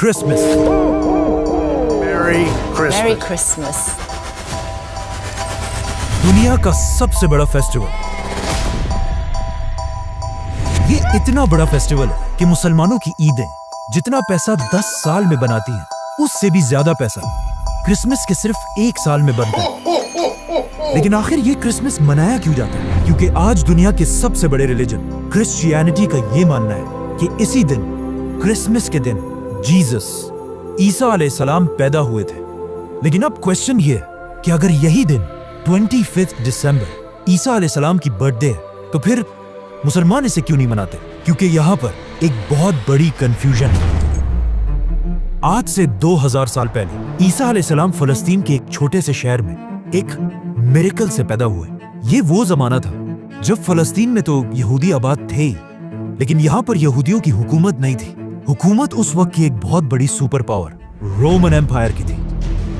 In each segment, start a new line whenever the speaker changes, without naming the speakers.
Christmas.
Merry Christmas.
Merry Christmas.
दुनिया का सबसे बड़ा फेस्टिवल। ये इतना बड़ा फेस्टिवल है कि मुसलमानों की ईदें जितना पैसा 10 साल में बनाती हैं, उससे भी ज्यादा पैसा क्रिसमस के सिर्फ 1 साल में बनता है। लेकिन आखिर ये क्रिसमस मनाया क्यों जाता है? क्योंकि आज दुनिया के सबसे बड़े रिलीजन क्रिश्चियनिटी का ये मानना है कि इसी दिन, क्रिसमस के दिन, जीसस ईसा अलैहिस्सलाम पैदा हुए थे। लेकिन अब क्वेश्चन ये है कि अगर यही दिन 25 दिसंबर ईसा अलैहिस्सलाम की बर्थडे है, तो फिर मुसलमान इसे क्यों नहीं मनाते? क्योंकि यहाँ पर एक बहुत बड़ी कंफ्यूजन है। आज से 2000 साल पहले ईसा अलैहिस्सलाम फलस्तीन के एक छोटे से शहर में एक मिरेकल से पैदा हुए। ये वो जमाना था जब फलस्तीन में तो यहूदी आबाद थे ही, लेकिन यहाँ पर यहूदियों की हुकूमत नहीं थी। हुकूमत उस वक्त की एक बहुत बड़ी सुपर पावर रोमन एम्पायर की थी।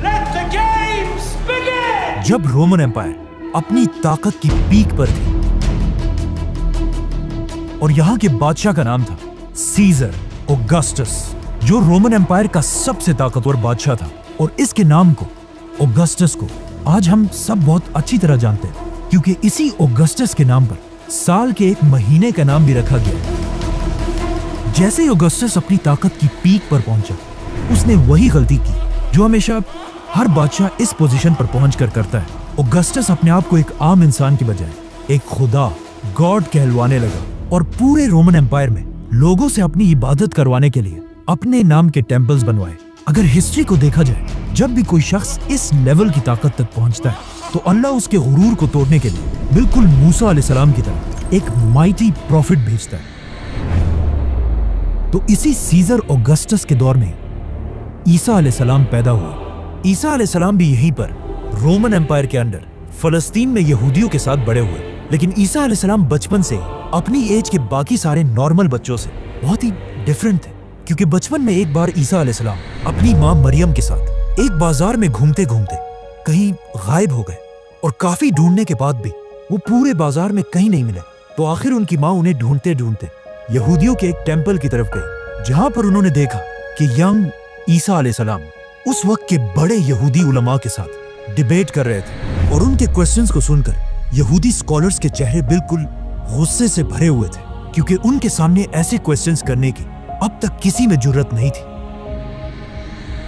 Let the games begin!
जब रोमन एम्पायर अपनी ताकत की पीक पर थी और यहाँ के बादशाह का नाम था सीजर ऑगस्टस, जो रोमन एम्पायर का सबसे ताकतवर बादशाह था। और इसके नाम को, ऑगस्टस को, आज हम सब बहुत अच्छी तरह जानते हैं, क्योंकि इसी ऑगस्टस के नाम पर साल के एक महीने का नाम भी रखा गया। जैसे ही ऑगस्टस अपनी ताकत की पीक पर पहुंचा, उसने वही गलती की जो हमेशा हर बादशाह इस पोजीशन पर पहुंचकर करता है। ऑगस्टस अपने आप को एक आम इंसान की बजाय एक खुदा, गॉड कहलवाने लगा और पूरे रोमन एम्पायर में लोगों से अपनी इबादत करवाने के लिए अपने नाम के टेम्पल्स बनवाए। अगर हिस्ट्री को देखा जाए, जब भी कोई शख्स इस लेवल की ताकत तक पहुंचता है, तो अल्लाह उसके गुरूर को तोड़ने के लिए बिल्कुल मूसा अलैहिस्सलाम की तरह एक माइटी प्रॉफिट भेजता है। तो इसी सीजर ऑगस्टस के दौर में ईसा अलैहिस्सलाम पैदा हुए। ईसा अलैहिस्सलाम भी यहीं पर रोमन एम्पायर के अंडर फलस्तीन में यहूदियों के साथ बड़े हुए। लेकिन ईसा अलैहिस्सलाम बचपन से अपनी एज के बाकी सारे नॉर्मल बच्चों से बहुत ही डिफरेंट थे, क्योंकि बचपन में एक बार ईसा अलैहिस्सलाम अपनी माँ मरियम के साथ एक बाजार में घूमते घूमते कहीं गायब हो गए और काफी ढूंढने के बाद भी वो पूरे बाजार में कहीं नहीं मिले। तो आखिर उनकी माँ उन्हें ढूंढते ढूंढते यहूदियों के एक टेम्पल की तरफ गए, जहां पर उन्होंने देखा कि यंग ईसा अलैहिस्सलाम उस वक्त के बड़े यहूदी उलमा के साथ डिबेट कर रहे थे। और उनके क्वेश्चंस को सुनकर यहूदी स्कॉलर्स के चेहरे बिल्कुल गुस्से से भरे हुए थे, क्योंकि उनके सामने ऐसे क्वेश्चंस करने की अब तक किसी में जुर्रत नहीं थी।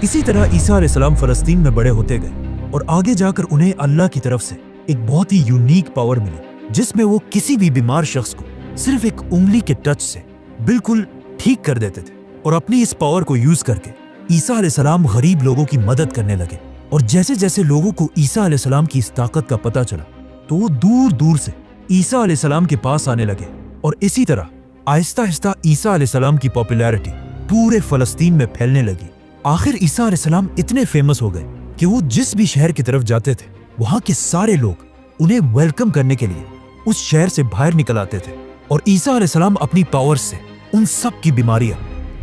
इसी तरह ईसा अलैहिस्सलाम फलस्तीन में बड़े होते गए और आगे जाकर उन्हें अल्लाह की तरफ से एक बहुत ही यूनिक पावर मिली, जिसमें वो किसी भी बीमार शख्स को सिर्फ एक उंगली के टच से बिल्कुल ठीक कर देते थे। और अपनी इस पावर को यूज करके ईसा अलैहिस्सलाम गरीब लोगों की मदद करने लगे। और जैसे जैसे लोगों को ईसा अलैहिस्सलाम की इस ताकत का पता चला, तो वो दूर दूर से ईसा अलैहिस्सलाम के पास आने लगे। और इसी तरह आहिस्ता आहिस्ता ईसा अलैहिस्सलाम की पॉपुलैरिटी पूरे फलस्तीन में फैलने लगी। आखिर ईसा अलैहिस्सलाम इतने फेमस हो गए कि वो जिस भी शहर की तरफ जाते थे, वहां के सारे लोग उन्हें वेलकम करने के लिए उस शहर से बाहर निकल आते थे। और ईसा अलैहिस्सलाम अपनी पावर से उन सब की बीमारियां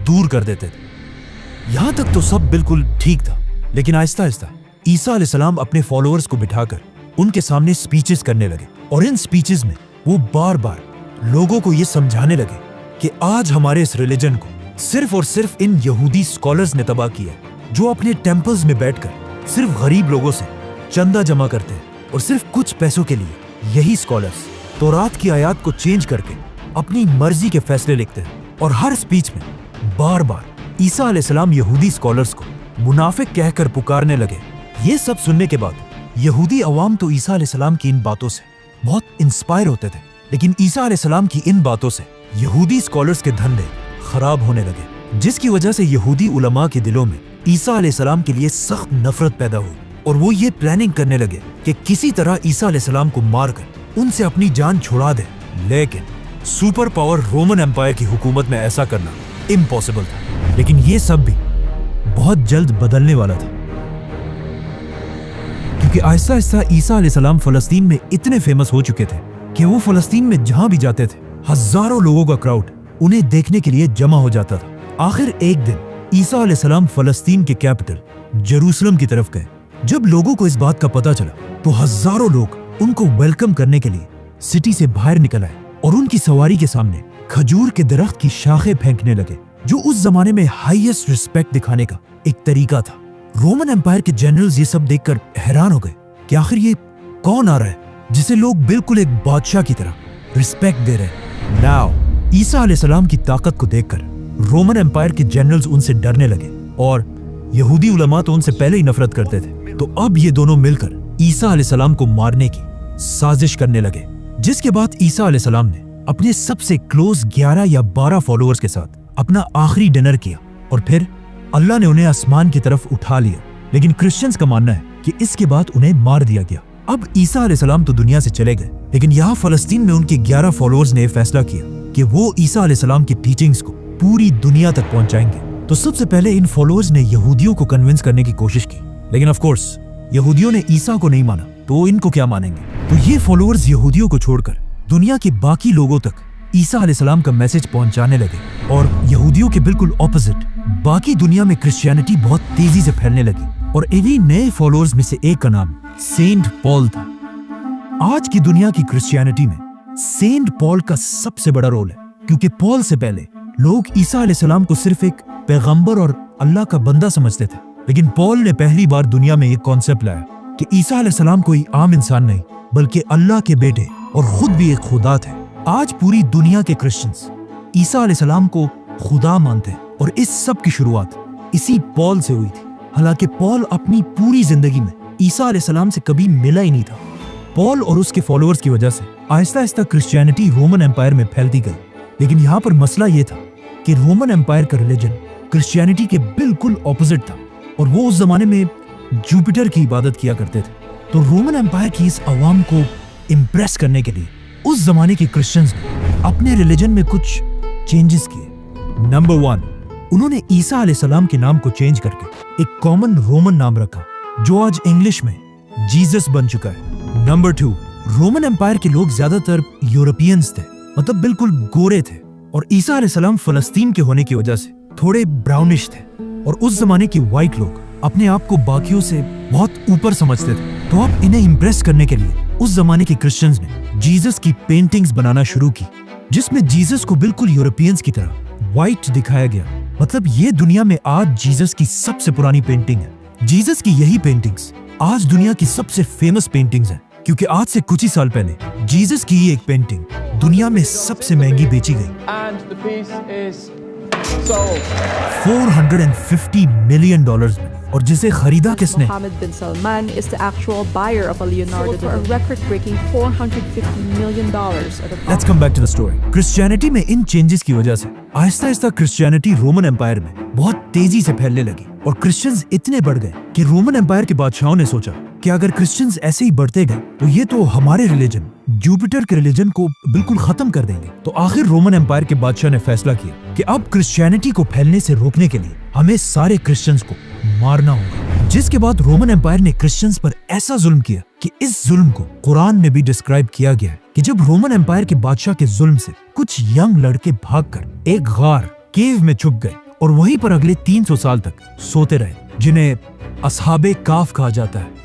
दूर कर देते थे। यहां तक तो सब बिल्कुल ठीक था, लेकिन आहिस्ता आहिस्ता ईसा अलैहिस्सलाम अपने फॉलोअर्स को बिठाकर उनके सामने स्पीचेस करने लगे। और इन स्पीचेस में वो बार बार लोगों को ये समझाने लगे कि आज हमारे इस रिलीजन को सिर्फ और सिर्फ इन यहूदी स्कॉलर्स ने तबाह किया, जो अपने टेम्पल्स में बैठकर सिर्फ गरीब लोगों से चंदा जमा करते हैं। और सिर्फ कुछ पैसों के लिए यही स्कॉलर्स तौरात की आयत को चेंज करके अपनी मर्जी के फैसले लिखते हैं। और हर स्पीच में बार बार ईसा अलैहिस्सलाम यहूदी स्कॉलर्स को मुनाफिक कहकर पुकारने लगे। ये सब सुनने के बाद यहूदी अवाम तो ईसा अलैहिस्सलाम की इन बातों से बहुत इंस्पायर होते थे, लेकिन ईसा अलैहिस्सलाम की इन बातों से यहूदी स्कॉलर्स के धंधे खराब होने लगे, जिसकी वजह से यहूदी उलमा के दिलों में ईसा अलैहिस्सलाम के लिए सख्त नफरत पैदा हुई। और वो ये प्लानिंग करने लगे कि किसी तरह ईसा अलैहिस्सलाम को मारकर उनसे अपनी जान छुड़ा दे। लेकिन सुपर पावर रोमन एम्पायर की हुकूमत में ऐसा करना इम्पॉसिबल था। लेकिन ये सब भी बहुत जल्द बदलने वाला था, क्योंकि आहिस्ता आहिस्ता ईसा अलैहिस्सलाम फलस्तीन में इतने फेमस हो चुके थे कि वो फलस्तीन में जहां भी जाते थे, हजारों लोगों का क्राउड उन्हें देखने के लिए जमा हो जाता था। आखिर एक दिन ईसा अलैहिस्सलाम फलस्तीन के कैपिटल जेरूसलम की तरफ गए। जब लोगों को इस बात का पता चला, तो हजारों लोग उनको वेलकम करने के लिए सिटी से बाहर निकल आए और उनकी सवारी के सामने खजूर के दरख्त की शाखें फेंकने लगे। जो उस जमाने में हाईएस्ट रिस्पेक्ट दिखाने का एक तरीका था। रोमन एम्पायर के जनरल्स ये सब देखकर हैरान हो गए कि आखिर ये कौन आ रहा है जिसे लोग बिल्कुल एक बादशाह की तरह रिस्पेक्ट दे रहे हैं। नाउ ईसा अलैहिस्सलाम की ताकत को देखकर रोमन एम्पायर के जनरल्स उनसे डरने लगे और यहूदी उलमा तो उनसे पहले ही नफरत करते थे। तो अब ये दोनों मिलकर ईसा अलैहिस्सलाम को मारने की साजिश करने लगे, जिसके बाद ईसा अलैहिस्सलाम ने अपने सबसे क्लोज 11 या 12 फॉलोअर्स के साथ अपना आखिरी डिनर किया और फिर अल्लाह ने उन्हें आसमान की तरफ उठा लिया। लेकिन क्रिश्चियंस का मानना है कि इसके बाद उन्हें मार दिया गया। अब ईसा अलैहिस्सलाम तो दुनिया से चले गए, लेकिन यहाँ फलस्तीन में उनके 11 फॉलोअर्स ने फैसला किया कि वो ईसा अलैहिस्सलाम की टीचिंग्स को पूरी दुनिया तक पहुंचाएंगे। तो सबसे पहले इन फॉलोअर्स ने यहूदियों को कन्विंस करने की कोशिश की, लेकिन ऑफ कोर्स यहूदियों ने ईसा को नहीं माना, तो इनको क्या मानेंगे। तो ये फॉलोअर्स यहूदियों को छोड़कर दुनिया के बाकी लोगों तक ईसा अलैहिस्सलाम का मैसेज पहुंचाने लगे और यहूदियों के बिल्कुल ऑपोजिट बाकी दुनिया में क्रिश्चियनिटी बहुत तेजी से फैलने लगी। और इन्हीं नए फॉलोअर्स में से एक का नाम सेंट पॉल था। आज की दुनिया की क्रिश्चियनिटी में सेंट पॉल का सबसे बड़ा रोल है, क्योंकि पॉल से पहले लोग ईसा अलैहिस्सलाम को सिर्फ एक पैगंबर और अल्लाह का बंदा समझते थे, लेकिन पॉल ने पहली बार दुनिया में एक कॉन्सेप्ट लाया कि ईसा अलैहिस्सलाम कोई आम इंसान नहीं बल्कि अल्लाह के बेटे और खुद भी एक खुदा थे। आज पूरी दुनिया के क्रिश्चियंस ईसा अलैहिस्सलाम को खुदा मानते हैं और इस सब की शुरुआत इसी पॉल से हुई थी। हालांकि पॉल अपनी पूरी जिंदगी में ईसा अलैहिस्सलाम से कभी मिला ही नहीं था। पॉल और उसके फॉलोअर्स की वजह से Aahista Aahista Christianity Roman empire में फैलती गई, लेकिन यहाँ पर मसला ये था कि रोमन एम्पायर का रिलीजन क्रिश्चियनिटी के बिल्कुल ऑपोजिट था और वो उस जमाने में जुपिटर की इबादत किया करते थे। तो रोमन एम्पायर की इस अवाम को इम्प्रेस करने के लिए उस जमाने के क्रिश्चियंस ने अपने रिलीजन में कुछ चेंजेस किए। नंबर 1, उन्होंने ईसा अलैहिस्सलाम के नाम को चेंज करके एक कॉमन रोमन नाम रखा जो आज इंग्लिश में जीसस बन चुका है। नंबर 2, रोमन एम्पायर के लोग ज्यादातर यूरोपियंस थे, मतलब बिल्कुल गोरे थे, और ईसा अलैहिस्सलाम फलस्तीन के होने की वजह से थोड़े ब्राउनिश थे और उस जमाने के व्हाइट लोग अपने आप को बाकियों से बहुत ऊपर समझते थे। तो अब इन्हें इम्प्रेस करने के लिए उस जमाने के क्रिश्चियंस ने जीसस की पेंटिंग्स बनाना शुरू की, जिसमें जीसस को बिल्कुल यूरोपियंस की तरह व्हाइट दिखाया गया। मतलब ये दुनिया में आज जीसस की सबसे पुरानी पेंटिंग है। जीसस की यही पेंटिंग्स आज दुनिया की सबसे फेमस पेंटिंग्स हैं, क्योंकि आज से कुछ ही साल पहले जीसस की एक पेंटिंग दुनिया में सबसे महंगी बेची गई। $450 मिलियन में, और जिसे खरीदा किसने?
Mohammed bin Salman is the actual buyer of a Leonardo for a record-breaking $450 million at a
Let's come back to the story. Christianity में इन चेंजेस की वजह से Aahista Aahista Christianity Roman empire में बहुत तेजी से फैलने लगी और क्रिश्चियंस इतने बढ़ गए कि रोमन एम्पायर के बादशाहों ने सोचा कि अगर क्रिश्चियंस ऐसे ही बढ़ते गए तो ये तो हमारे रिलीजन जुपिटर के रिलीजन को बिल्कुल खत्म कर देंगे। तो आखिर रोमन एम्पायर के बादशाह ने फैसला किया कि अब क्रिश्चियनिटी को फैलने से रोकने के लिए हमें सारे क्रिश्चियंस को मारना होगा। जिसके बाद रोमन एम्पायर ने क्रिश्चियंस पर ऐसा जुल्म किया कि इस जुल्म को कुरान में भी डिस्क्राइब किया गया है कि जब रोमन एम्पायर के बादशाह के जुल्म से कुछ यंग लड़के भागकर एक गार केव में छुप गए और वहीं पर अगले 300 साल तक सोते रहे, जिन्हें असहाबे काफ कहा जाता है।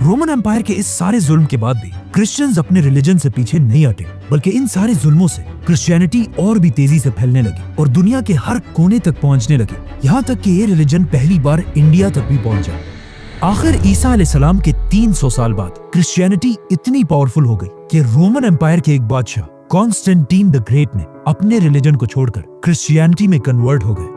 रोमन एम्पायर के इस सारे जुल्म के बाद भी क्रिश्चियंस अपने रिलीजन से पीछे नहीं हटे, बल्कि इन सारे जुल्मों से क्रिश्चियनिटी और भी तेजी से फैलने लगी और दुनिया के हर कोने तक पहुंचने लगी, यहाँ तक कि ये रिलीजन पहली बार इंडिया तक भी पहुंचा। आखिर ईसा अलैहिस्सलाम के 300 साल बाद क्रिश्चियनिटी इतनी पावरफुल हो गई कि रोमन एम्पायर के एक बादशाह कॉन्स्टेंटीन द ग्रेट ने अपने रिलीजन को छोड़कर क्रिश्चियनिटी में कन्वर्ट हो गए।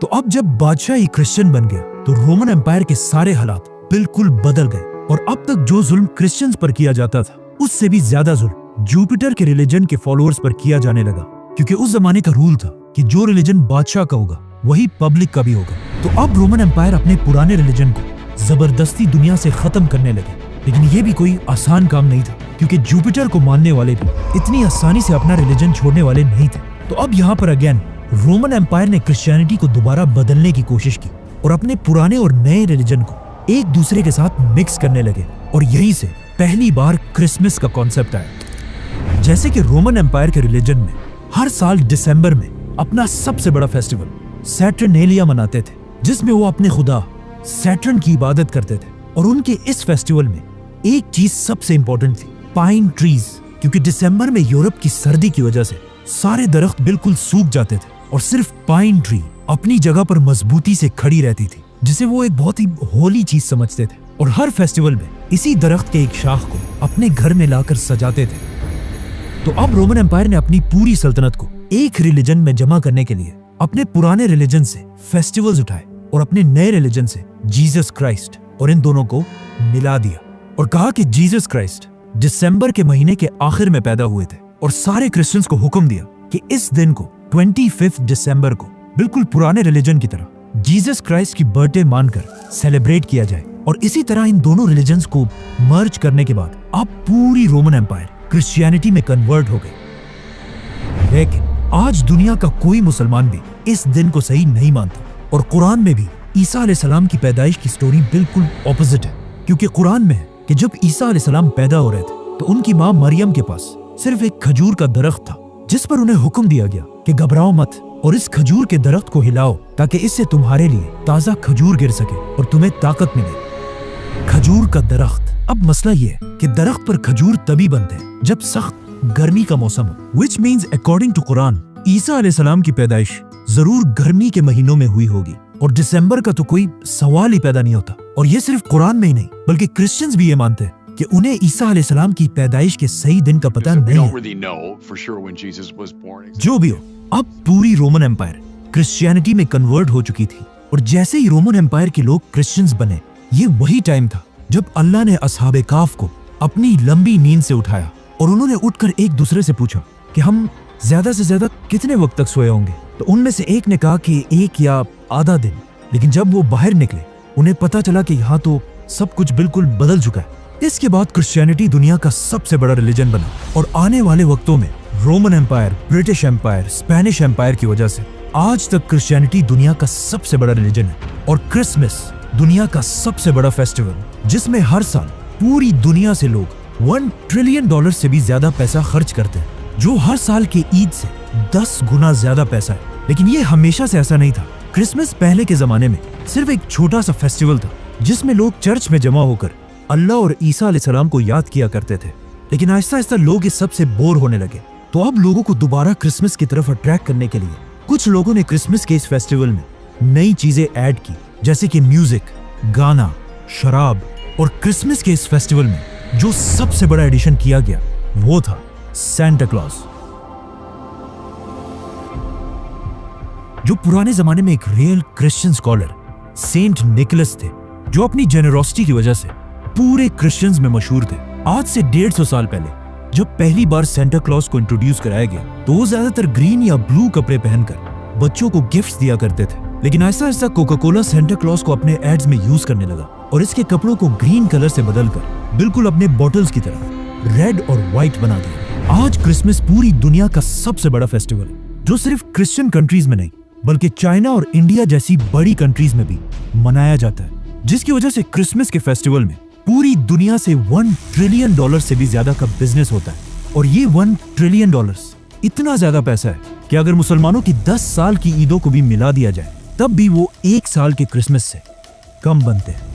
तो अब जब बादशाह ही क्रिश्चियन बन गया तो रोमन एम्पायर के सारे हालात बिल्कुल बदल गए और अब तक जो जुल्म क्रिश्चियंस पर किया जाता था उससे भी ज्यादा जुल्म जुपिटर के रिलीजन के फॉलोअर्स पर किया जाने लगा, क्योंकि उस जमाने का रूल था कि जो रिलीजन बादशाह का होगा वही पब्लिक का भी होगा। तो अब रोमन एम्पायर अपने पुराने रिलीजन को जबरदस्ती दुनिया से खत्म करने लगे, लेकिन ये भी कोई आसान काम नहीं था, क्योंकि जुपिटर को मानने वाले भी इतनी आसानी से अपना रिलीजन छोड़ने वाले नहीं थे। तो अब यहाँ पर अगेन रोमन एम्पायर ने क्रिश्चियनिटी को दोबारा बदलने की कोशिश की और अपने पुराने और नए रिलीजन को एक दूसरे के साथ मिक्स करने लगे, और यहीं से पहली बार क्रिसमस का कॉन्सेप्ट आया। जैसे कि रोमन एम्पायर के रिलीजन में हर साल दिसंबर में अपना सबसे बड़ा फेस्टिवल सैटर्नेलिया मनाते थे, जिसमें वो अपने खुदा सैटर्न की इबादत करते थे। और उनके इस फेस्टिवल में एक चीज सबसे इंपॉर्टेंट थी, पाइन ट्रीज, क्योंकि दिसंबर में यूरोप की सर्दी की वजह से सारे दरख्त बिल्कुल सूख जाते थे और सिर्फ पाइन ट्री अपनी जगह पर मजबूती से खड़ी रहती थी, जिसे वो एक बहुत ही होली चीज समझते थे। और हर फेस्टिवल में इसी दरख्त के एक शाख को अपने घर में लाकर सजाते थे। तो अब रोमन एम्पायर ने अपनी पूरी सल्तनत को एक रिलीजन में जमा करने के लिए अपने पुराने रिलीजन से फेस्टिवल्स उठाए और अपने नए रिलीजन से जीसस क्राइस्ट और इन दोनों को मिला दिया और कहा कि जीसस क्राइस्ट दिसंबर के महीने के आखिर में पैदा हुए थे। और सारे क्रिश्चियंस को हुक्म दिया कि इस दिन को 25 दिसंबर को बिल्कुल पुराने रिलीजन की तरह जीसस क्राइस्ट की बर्थडे मानकर सेलिब्रेट किया जाए। और इसी तरह इन दोनों रिलीजन्स को मर्ज करने के बाद अब पूरी रोमन एम्पायर क्रिश्चियनिटी में कन्वर्ट हो गई। लेकिन आज दुनिया का कोई मुसलमान भी इस दिन को सही नहीं मानता और कुरान में भी ईसा अलैहिस्सलाम की पैदाइश की स्टोरी बिल्कुल ऑपोजिट है। क्योंकि कुरान में है कि जब ईसा अलैहिस्सलाम पैदा हो रहे थे तो उनकी माँ मरियम के पास सिर्फ एक खजूर का दरख्त था, जिस पर उन्हें हुक्म दिया गया कि घबराओ मत और इस खजूर के दरख्त को हिलाओ ताकि इससे तुम्हारे लिए ताजा खजूर गिर सके और तुम्हें ताकत मिले। खजूर का दरख्त। अब मसला ये है कि दरख्त पर खजूर तभी बनते हैं जब सख्त गर्मी का मौसम हो, which means according to Quran ईसा अलैहिस्सलाम की पैदाइश जरूर गर्मी के महीनों में हुई होगी और दिसंबर का तो कोई सवाल ही पैदा नहीं होता। और ये सिर्फ कुरान में ही नहीं बल्कि क्रिश्चियंस भी ये मानते हैं कि उन्हें ईसा अलैहिस्सलाम की पैदाइश के सही दिन का पता नहीं है। जो भी हो, अब पूरी रोमन एम्पायर क्रिश्चियनिटी में कन्वर्ट हो चुकी थी और जैसे ही रोमन एम्पायर के लोग क्रिश्चियंस बने, ये वही टाइम था जब अल्लाह ने असहाबे काफ को अपनी लंबी नींद से उठाया और उन्होंने उठकर एक दूसरे से पूछा कि हम ज्यादा से ज्यादा कितने वक्त तक सोए होंगे। तो उनमें से एक ने कहा कि 1 या आधा दिन। लेकिन जब वो बाहर निकले उन्हें पता चला कि यहाँ तो सब कुछ बिल्कुल बदल चुका है। इसके बाद क्रिश्चियनिटी दुनिया का सबसे बड़ा रिलीजन बना और आने वाले वक्तों में Roman empire, British empire, Spanish empire की वजह से आज तक क्रिश्चियनिटी दुनिया का सबसे बड़ा रिलीजन है। और क्रिसमस दुनिया का सबसे बड़ा फेस्टिवल जिसमें हर साल पूरी दुनिया से लोग $1 ट्रिलियन से भी ज्यादा पैसा खर्च करते हैं, जो हर साल के ईद से 10 गुना ज्यादा पैसा है। लेकिन ये हमेशा से ऐसा नहीं था। क्रिसमस पहले के जमाने में सिर्फ एक छोटा सा फेस्टिवल था जिसमें लोग चर्च में जमा होकर अल्लाह और ईसा अलैहिस्सलाम को याद किया करते थे। लेकिन आहिस्ता आहिस्ता लोग इस सब से बोर होने लगे। तो अब लोगों को दोबारा क्रिसमस की तरफ अट्रैक्ट करने के लिए कुछ लोगों ने क्रिसमस के इस फेस्टिवल में नई चीजें ऐड की, जैसे कि म्यूजिक, गाना, शराब। और क्रिसमस के इस फेस्टिवल में जो सबसे बड़ा एडिशन किया गया वो था सैंटा क्लॉज, जो पुराने जमाने में एक real Christian scholar Saint Nicholas थे, जो अपनी जेनरोसिटी की वजह से पूरे क्रिश्चियंस में मशहूर थे। आज से 150 साल पहले जब पहली बार सैंटा क्लॉज को इंट्रोड्यूस कराया गया तो वो ज्यादातर ग्रीन या ब्लू कपड़े पहनकर बच्चों को गिफ्ट्स दिया करते थे। लेकिन ऐसा ऐसा कोका कोला सैंटा क्लॉज को अपने एड्स में यूज करने लगा और इसके कपड़ों को ग्रीन कलर से बदलकर बिल्कुल अपने बॉटल्स की तरह रेड और व्हाइट बना दिया। आज क्रिसमस पूरी दुनिया का सबसे बड़ा फेस्टिवल है, जो सिर्फ क्रिश्चियन कंट्रीज में नहीं बल्कि चाइना और इंडिया जैसी बड़ी कंट्रीज में भी मनाया जाता है, जिसकी वजह से क्रिसमस के फेस्टिवल में पूरी दुनिया से $1 ट्रिलियन से भी ज्यादा का बिजनेस होता है। और ये $1 ट्रिलियन इतना ज्यादा पैसा है कि अगर मुसलमानों की 10 साल की ईदों को भी मिला दिया जाए तब भी वो 1 साल के क्रिसमस से कम बनते हैं।